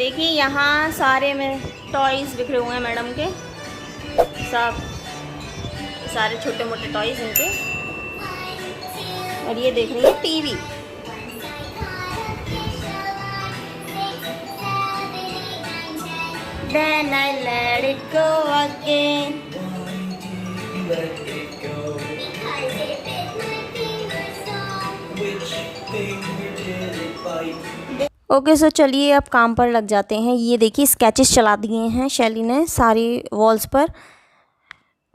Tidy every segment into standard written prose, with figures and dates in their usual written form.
देखिए यहाँ सारे में टॉयज़ बिखरे हुए हैं मैडम के, सब सारे छोटे मोटे टॉयज़ इनके। और ये देख रही है TV. Then I let it go again. Okay so चलिए अब काम पर लग जाते हैं। ये देखिए स्केचेस चला दिए हैं शैली ने सारी वॉल्स पर,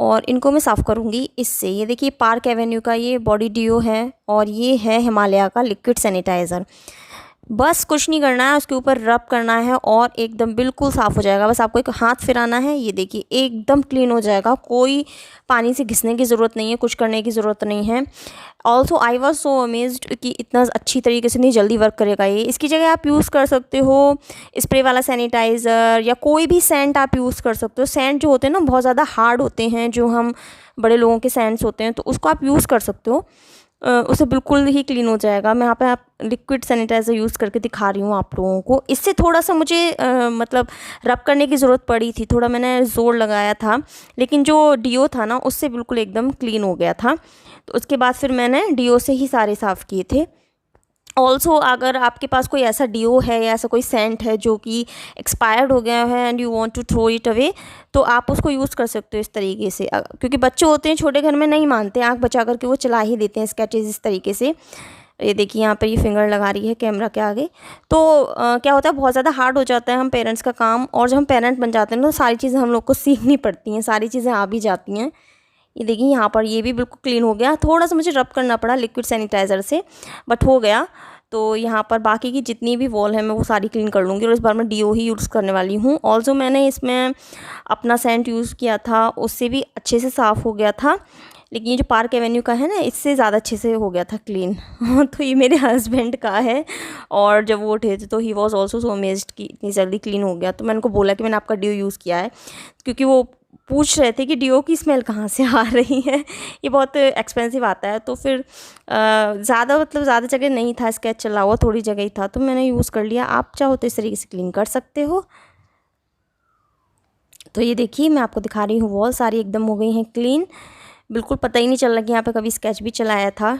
और इनको मैं साफ़ करूँगी इससे। ये देखिए पार्क एवेन्यू का ये बॉडी डिओ है, और ये है हिमालय का लिक्विड सैनिटाइज़र। बस कुछ नहीं करना है, उसके ऊपर रब करना है और एकदम बिल्कुल साफ़ हो जाएगा। बस आपको एक हाथ फिराना है, ये देखिए एकदम क्लीन हो जाएगा। कोई पानी से घिसने की ज़रूरत नहीं है, कुछ करने की ज़रूरत नहीं है। Also I was so amazed कि इतना अच्छी तरीके से नहीं जल्दी वर्क करेगा ये। इसकी जगह आप यूज़ कर सकते हो स्प्रे वाला सैनिटाइज़र, या कोई भी सेंट आप यूज़ कर सकते हो। सेंट जो होते हैं ना बहुत ज़्यादा हार्ड होते हैं, जो हम बड़े लोगों के सेंट्स होते हैं, तो उसको आप यूज़ कर सकते हो, उससे बिल्कुल ही क्लीन हो जाएगा। मैं यहाँ पे आप लिक्विड सैनिटाइज़र यूज़ करके दिखा रही हूँ आप लोगों को। इससे थोड़ा सा मुझे मतलब रब करने की ज़रूरत पड़ी थी, थोड़ा मैंने ज़ोर लगाया था, लेकिन जो डीओ था ना उससे बिल्कुल एकदम क्लीन हो गया था। तो उसके बाद फिर मैंने डीओ से ही सारे साफ़ किए थे। ऑल्सो अगर आपके पास कोई ऐसा डीओ है या ऐसा कोई सेंट है जो कि एक्सपायर्ड हो गया है and you want to throw it away, तो आप उसको यूज़ कर सकते हो इस तरीके से। क्योंकि बच्चे होते हैं छोटे, घर में नहीं मानते, आँख बचा करके वो चला ही देते हैं स्केचेस इस तरीके से। ये देखिए यहाँ पर ये फिंगर लगा रही है कैमरा के आगे। तो क्या होता है, बहुत ज़्यादा हार्ड हो जाता है हम पेरेंट्स का काम, और जब हम पेरेंट बन जाते हैं तो सारी चीज़ें हम लोग को सीखनी पड़ती हैं, सारी चीज़ें आ भी जाती हैं। ये देखिए यहाँ पर ये भी बिल्कुल क्लीन हो गया। थोड़ा सा मुझे रब करना पड़ा लिक्विड सैनिटाइज़र से, बट हो गया। तो यहाँ पर बाकी की जितनी भी वॉल है मैं वो सारी क्लीन कर लूँगी, और इस बार मैं डीओ ही यूज़ करने वाली हूँ। ऑल्सो मैंने इसमें अपना सेंट यूज़ किया था, उससे भी अच्छे से साफ़ हो गया था, लेकिन ये जो पार्क एवेन्यू का है ना, इससे ज़्यादा अच्छे से हो गया था क्लीन। तो ये मेरे हस्बैंड का है, और जब वो उठे थे तो he was also so amazed कि इतनी जल्दी क्लीन हो गया। तो मैंने उनको बोला कि मैंने आपका डीओ यूज़ किया है, क्योंकि वो पूछ रहे थे कि डीओ की स्मेल कहाँ से आ रही है। ये बहुत एक्सपेंसिव आता है, तो फिर ज़्यादा जगह नहीं था स्केच चला हुआ, थोड़ी जगह ही था, तो मैंने यूज़ कर लिया। आप चाहो तो इस तरीके से क्लीन कर सकते हो। तो ये देखिए मैं आपको दिखा रही हूँ, वॉल सारी एकदम हो गई हैं क्लीन, बिल्कुल पता ही नहीं चल रहा कि यहाँ पे कभी स्केच भी चलाया था।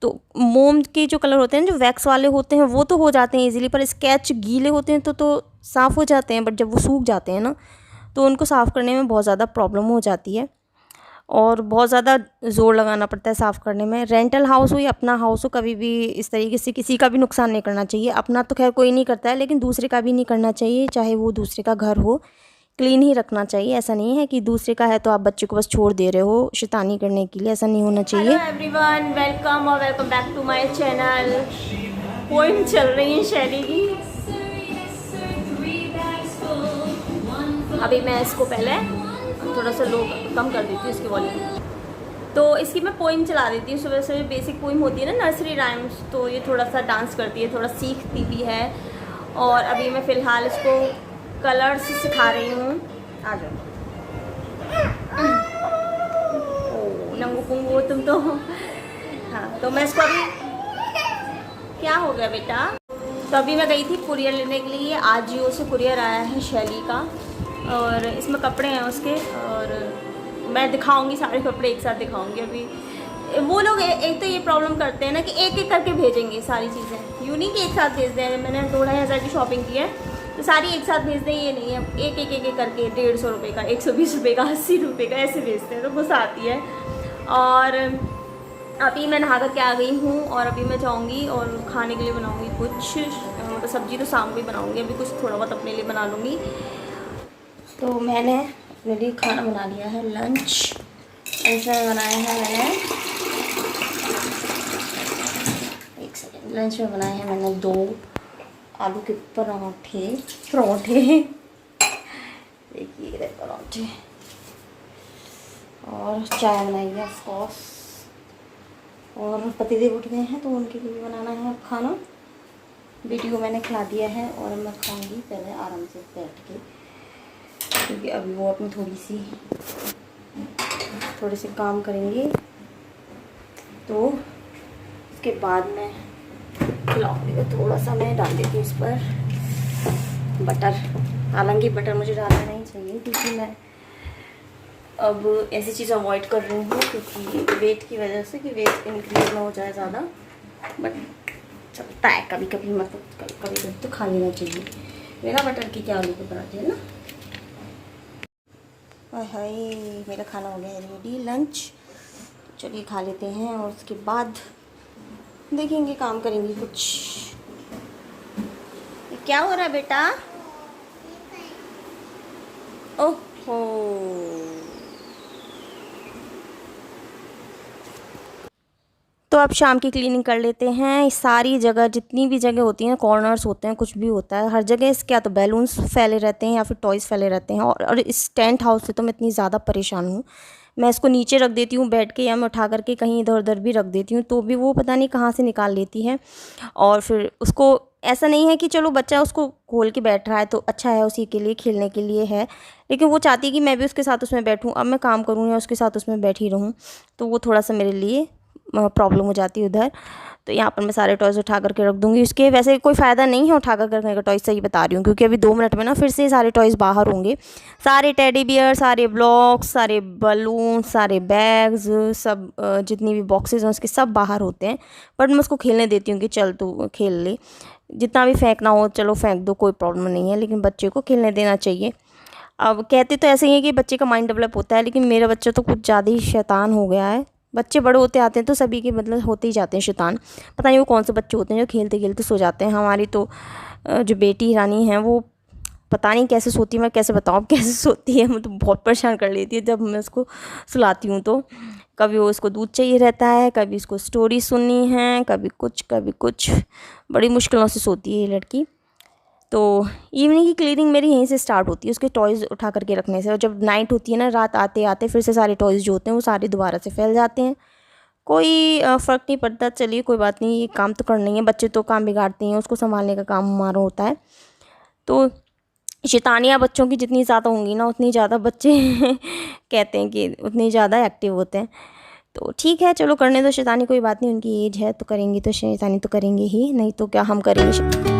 तो मोम के जो कलर होते हैं, जो वैक्स वाले होते हैं, वो तो हो जाते हैं इजीली, पर स्केच गीले होते हैं तो साफ़ हो जाते हैं, बट जब वो सूख जाते हैं ना तो उनको साफ़ करने में बहुत ज़्यादा प्रॉब्लम हो जाती है, और बहुत ज़्यादा ज़ोर लगाना पड़ता है साफ़ करने में। रेंटल हाउस हो या अपना हाउस हो, कभी भी इस तरीके से किसी का भी नुकसान नहीं करना चाहिए। अपना तो खैर कोई नहीं करता है, लेकिन दूसरे का भी नहीं करना चाहिए, चाहे वो दूसरे का घर हो, क्लीन ही रखना चाहिए। ऐसा नहीं है कि दूसरे का है तो आप बच्चे को बस छोड़ दे रहे हो शैतानी करने के लिए, ऐसा नहीं होना चाहिए। हेलो एवरीवन, वेलकम और welcome back to my channel. Poem चल रही है शैली की। अभी मैं इसको पहले थोड़ा सा लो कम कर देती हूँ इसकी वॉल्यूम। तो इसकी मैं पोइम चला देती हूँ सुबह सुबह। बेसिक पोइम होती है ना, नर्सरी राइम्स, तो ये थोड़ा सा डांस करती है, थोड़ा सीखती भी है। और अभी मैं फ़िलहाल इसको कलर्स सिखा रही हूँ। आ जाओ। ओ नंगू पुंगू तुम तो। हाँ, तो मैं इसको अभी, क्या हो गया बेटा? तो अभी मैं गई थी कुरियर लेने के लिए। आजियो से कुरियर आया है शैली का, और इसमें कपड़े हैं उसके, और मैं दिखाऊंगी सारे कपड़े एक साथ दिखाऊंगी। अभी वो लोग एक तो ये प्रॉब्लम करते हैं ना कि एक एक करके भेजेंगे सारी चीज़ें, यूँ नहीं कि एक साथ भेज दें। मैंने 2-2,500 की शॉपिंग की है, तो सारी एक साथ भेज दें, ये नहीं है। एक एक करके 150 रुपये का, 120 रुपये का, 80 रुपये का ऐसे भेजते हैं, तो गुस्सा आती है। और अभी मैं नहा कर के आ गई हूँ, और अभी मैं जाऊँगी और खाने के लिए बनाऊँगी कुछ, मतलब सब्ज़ी तो शाम को ही बनाऊँगी, अभी कुछ थोड़ा बहुत अपने लिए बना लूँगी। तो मैंने अपने लिए खाना बना लिया है, लंच ऐसा बनाया है मैंने। एक सेकेंड, लंच में बनाए हैं मैंने 2 आलू के पराठे देखिए ये पराठे, और चाय बनाई है ऑफकोर्स। और पतिदेव उठ गए हैं तो उनके लिए भी बनाना है अब खाना। बेटी को मैंने खिला दिया है, और मैं खाऊंगी पहले आराम से बैठ के, क्योंकि अभी वो अपनी थोड़े से काम करेंगे, तो उसके बाद मैं खिलाऊंगी। थोड़ा सा मैं डाल देती हूँ इस पर। बटर, हालांकि बटर मुझे डालना नहीं चाहिए क्योंकि मैं अब ऐसी चीज़ अवॉइड कर रही हूँ क्योंकि वेट की वजह से, कि वेट इंक्रीज ना हो जाए ज़्यादा। बट चलता है कभी कभी, मतलब कभी कभी तो खा लेना चाहिए। मेरा बटर की क्या आलू के पराठे है ना। हाय, मेरा खाना हो गया है रेडी, लंच। चलिए खा लेते हैं और उसके बाद देखेंगे, काम करेंगे कुछ। क्या हो रहा है बेटा? ओहो, तो अब शाम की क्लीनिंग कर लेते हैं। सारी जगह, जितनी भी जगह होती हैं, कॉर्नर्स होते हैं, कुछ भी होता है, हर जगह इसके या तो बैलून्स फैले रहते हैं या फिर टॉयज़ फैले रहते हैं। और इस टेंट हाउस से तो मैं इतनी ज़्यादा परेशान हूँ। मैं इसको नीचे रख देती हूँ बेड के, या मैं उठा करके कहीं इधर उधर भी रख देती हूँ, तो भी वो पता नहीं कहाँ से निकाल लेती है। और फिर उसको, ऐसा नहीं है कि चलो बच्चा उसको खोल के बैठ रहा है तो अच्छा है, उसी के लिए खेलने के लिए है, लेकिन वो चाहती है कि मैं भी उसके साथ उसमें बैठूँ। अब मैं काम करूँ या उसके साथ उसमें बैठी रहूँ, तो वो थोड़ा सा मेरे लिए प्रॉब्लम हो जाती है उधर। तो यहाँ पर मैं सारे टॉयज़ उठा करके रख दूँगी। उसके वैसे कोई फ़ायदा नहीं है उठा कर रखने का, टॉयज़ सही बता रही हूँ, क्योंकि अभी 2 मिनट में ना फिर से सारे टॉयज़ बाहर होंगे। सारे टेडी बियर, सारे ब्लॉक्स, सारे बलून, सारे बैग्स, सब जितनी भी बॉक्सेस हैं उसके सब बाहर होते हैं। बट मैं उसको खेलने देती हूँ कि चल तू खेल ले, जितना भी फेंकना हो चलो फेंक दो, कोई प्रॉब्लम नहीं है, लेकिन बच्चे को खेलने देना चाहिए। अब कहते तो ऐसे ही है कि बच्चे का माइंड डेवलप होता है, लेकिन मेरा बच्चा तो कुछ ज़्यादा ही शैतान हो गया है। बच्चे बड़े होते आते हैं तो सभी के मतलब होते ही जाते हैं शैतान। पता नहीं वो कौन से बच्चे होते हैं जो खेलते खेलते सो जाते हैं। हमारी तो जो बेटी रानी है वो पता नहीं कैसे सोती है, मैं कैसे बताऊँ कैसे सोती है। मैं तो बहुत परेशान कर लेती है जब मैं उसको सुलाती हूँ। तो कभी वो उसको दूध चाहिए रहता है, कभी उसको स्टोरी सुननी है, कभी कुछ। बड़ी मुश्किलों से सोती है ये लड़की। तो इवनिंग की क्लीनिंग मेरी यहीं से स्टार्ट होती है, उसके टॉयज़ उठा करके रखने से। और जब नाइट होती है ना, रात आते आते फिर से सारे टॉयज़ जो होते हैं वो सारे दोबारा से फैल जाते हैं। कोई फ़र्क नहीं पड़ता, चलिए कोई बात नहीं, ये काम तो करना ही है, बच्चे तो काम बिगाड़ते हैं, उसको संभालने का काम हमारा होता है। तो शैतानियाँ बच्चों की जितनी ज़्यादा होंगी ना, उतनी ज़्यादा बच्चे कहते हैं कि उतनी ज़्यादा एक्टिव होते हैं। तो ठीक है, चलो करने दो शैतानी, कोई बात नहीं, उनकी एज है तो करेंगी, तो शैतानी तो करेंगे ही, नहीं तो क्या हम करेंगे।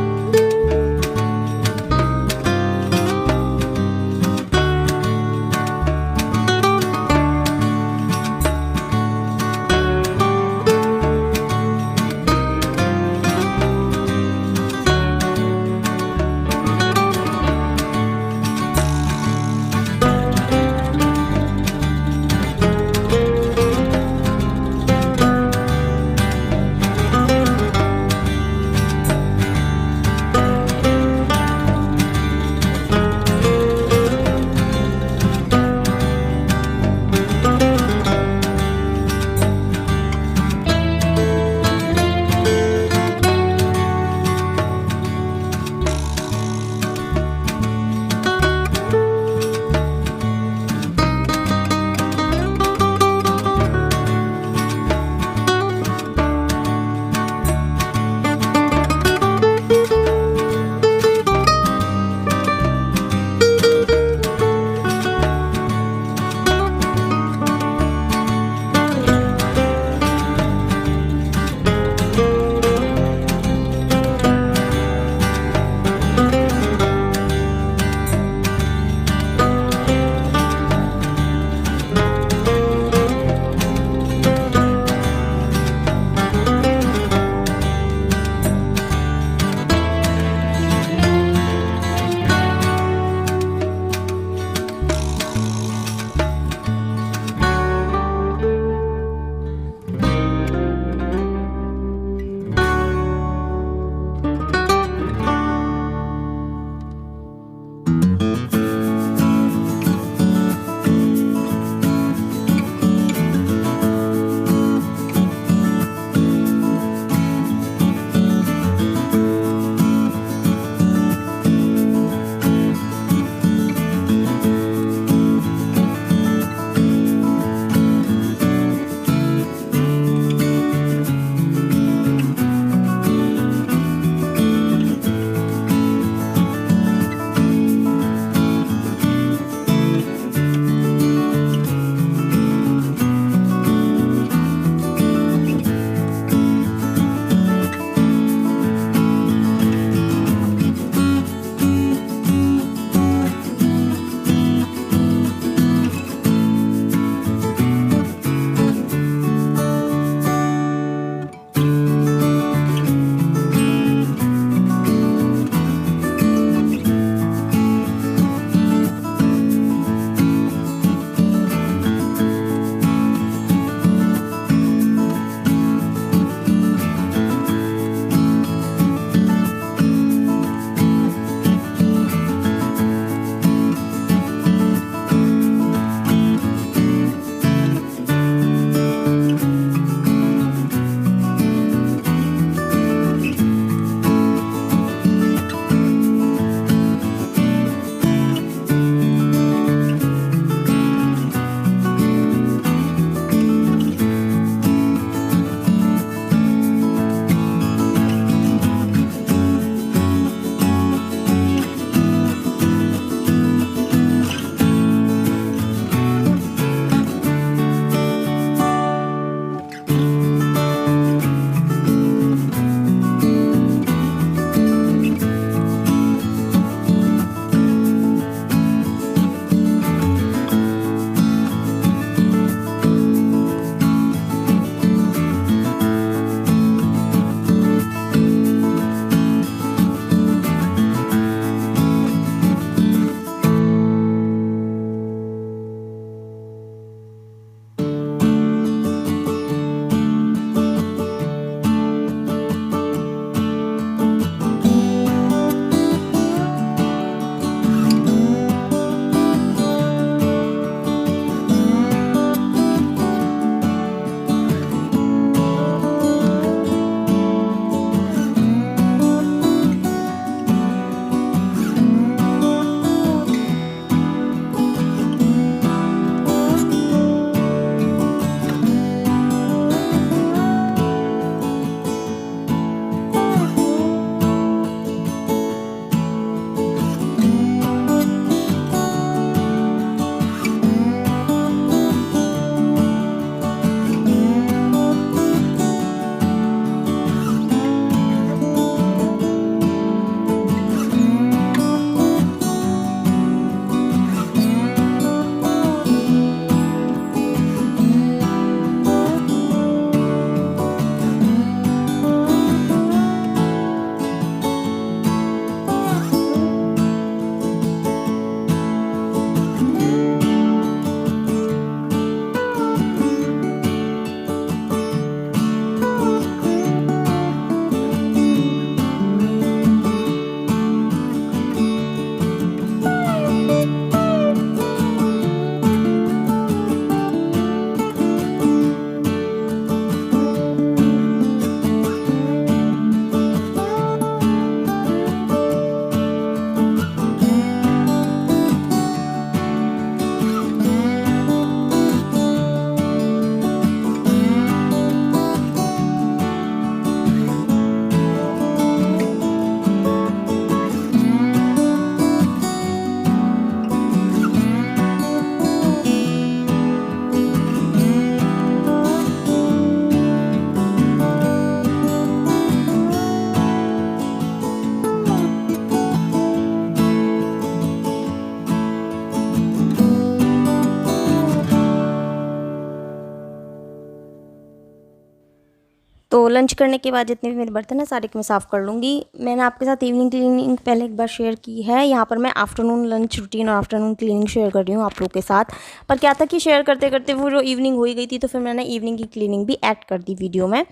तो लंच करने के बाद जितने भी मेरे बर्तन हैं सारे मैं साफ़ कर लूँगी। मैंने आपके साथ इवनिंग क्लीनिंग पहले एक बार शेयर की है। यहाँ पर मैं आफ्टरनून लंच रूटीन और आफ्टरनून क्लीनिंग शेयर कर रही हूँ आप लोग के साथ। पर क्या था कि शेयर करते करते वो जो इवनिंग हो ही गई थी, तो फिर मैंने इवनिंग की क्लीनिंग भी ऐड कर दी वीडियो में।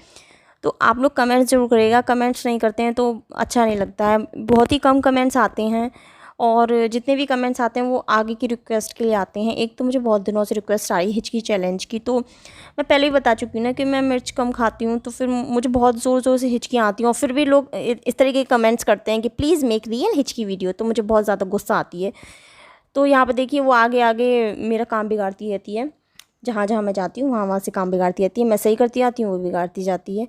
तो आप लोग कमेंट्स ज़रूर करिएगा, कमेंट्स नहीं करते हैं तो अच्छा नहीं लगता है। बहुत ही कम कमेंट्स आते हैं, और जितने भी कमेंट्स आते हैं वो आगे की रिक्वेस्ट के लिए आते हैं। एक तो मुझे बहुत दिनों से रिक्वेस्ट आ रही है हिचकी चैलेंज की, तो मैं पहले ही बता चुकी हूँ ना कि मैं मिर्च कम खाती हूँ, तो फिर मुझे बहुत ज़ोर ज़ोर से हिचकियाँ आती हैं। और फिर भी लोग इस तरह के कमेंट्स करते हैं कि प्लीज़ मेक रियल हिचकी वीडियो, तो मुझे बहुत ज़्यादा गुस्सा आती है। तो यहाँ पर देखिए वो आगे आगे मेरा काम बिगाड़ती रहती है। जहाँ जहाँ मैं जाती हूँ वहाँ वहाँ से काम बिगाड़ती रहती है। मैं सही करती आती हूँ, वो बिगाड़ती जाती है।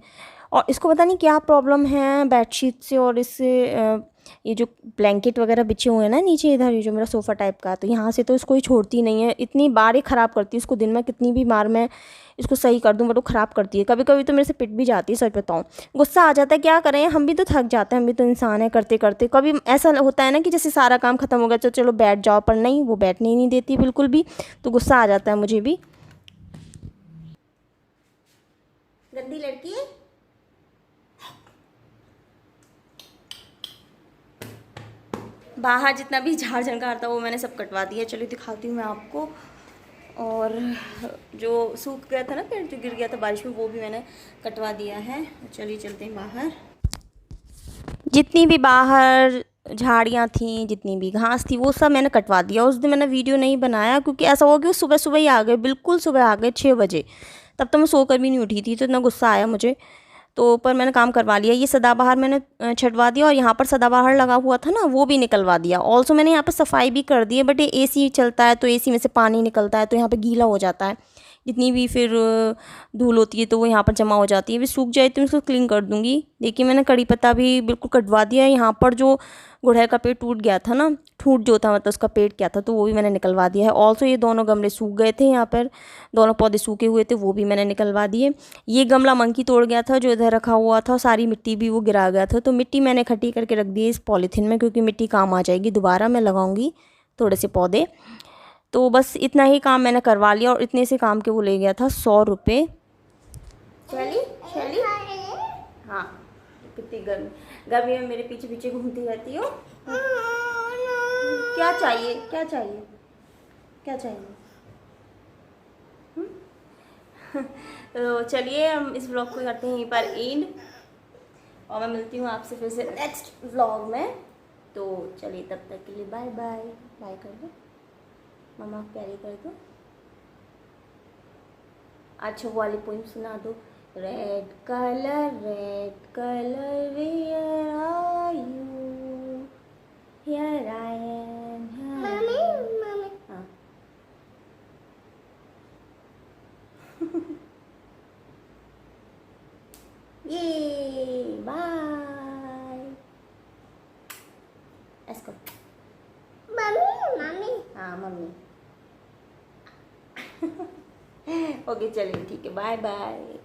और इसको पता नहीं क्या प्रॉब्लम है बेडशीट से और इससे ये जो ब्लैंकेट वगैरह बिछे हुए हैं ना नीचे, इधर ये जो मेरा सोफ़ा टाइप का, तो यहाँ से तो इसको ही छोड़ती नहीं है। इतनी बार ही ख़राब करती है इसको, दिन में कितनी भी बार मैं इसको सही कर दूँ बट वो ख़राब करती है। कभी कभी तो मेरे से पिट भी जाती है, सच बताऊँ। गुस्सा आ जाता है, क्या करें, हम भी तो थक जाते हैं, हम भी तो इंसान है करते करते। कभी ऐसा होता है ना कि जैसे सारा काम ख़त्म हो गया तो चलो बैठ जाओ, पर नहीं, वो बैठने ही नहीं देती बिल्कुल भी। तो गुस्सा आ जाता है मुझे भी। गंदी लड़की है। बाहर जितना भी झाड़ झंकार था वो मैंने सब कटवा दिया। चलिए दिखाती हूँ मैं आपको। और जो सूख गया था ना पेड़, जो गिर गया था बारिश में, वो भी मैंने कटवा दिया है। चलिए चलते हैं बाहर। जितनी भी बाहर झाड़ियाँ थी, जितनी भी घास थी, वो सब मैंने कटवा दिया। उस दिन मैंने वीडियो नहीं बनाया क्योंकि ऐसा हुआ कि वो सुबह सुबह ही आ गए, बिल्कुल सुबह आ गए 6 बजे। तब तो मैं सोकर भी नहीं उठी थी, तो इतना गुस्सा आया मुझे। तो पर मैंने काम करवा लिया। ये सदाबहार मैंने छटवा दिया, और यहाँ पर सदाबहार लगा हुआ था ना, वो भी निकलवा दिया। ऑल्सो मैंने यहाँ पर सफाई भी कर दी है, बट ये एसी चलता है तो एसी में से पानी निकलता है, तो यहाँ पे गीला हो जाता है। जितनी भी फिर धूल होती है तो वो यहाँ पर जमा हो जाती है। भी सूख जाए तो इसको क्लीन कर दूँगी। देखिए मैंने कड़ी पत्ता भी बिल्कुल कटवा दिया है। यहाँ पर जो गुड़हल का पेड़ टूट गया था ना, ठूट जो था मतलब उसका पेड़ क्या था, तो वो भी मैंने निकलवा दिया है। ऑल्सो ये दोनों गमले सूख गए थे, यहाँ पर दोनों पौधे सूखे हुए थे, वो भी मैंने निकलवा दिए। ये गमला मंकी तोड़ गया था जो इधर रखा हुआ था, सारी मिट्टी भी वो गिरा गया था, तो मिट्टी मैंने इकट्ठी करके रख दी इस पॉलीथीन में, क्योंकि मिट्टी काम आ जाएगी, दोबारा मैं लगाऊंगी थोड़े से पौधे। तो बस इतना ही काम मैंने करवा लिया, और इतने से काम के वो ले गया था 100 रुपये। शैली शैली, हाँ कितनी गर्मी में मेरे पीछे पीछे घूमती रहती हो। क्या चाहिए, क्या चाहिए, क्या चाहिए? तो चलिए हम इस व्लॉग को करते हैं यहीं पर एंड, और मैं मिलती हूँ आपसे फिर से नेक्स्ट व्लॉग में। तो चलिए तब तक के लिए बाय बाय। बाय कर दो मम्मा, प्यारी कर दो। अच्छा वो वाली पोइम सुना दो। Red colour where are you, here I am, mummy mummy. हाँ ये बाय। इसको मम्मी मम्मी, हाँ मम्मी। ओके चलिए ठीक है, बाय बाय।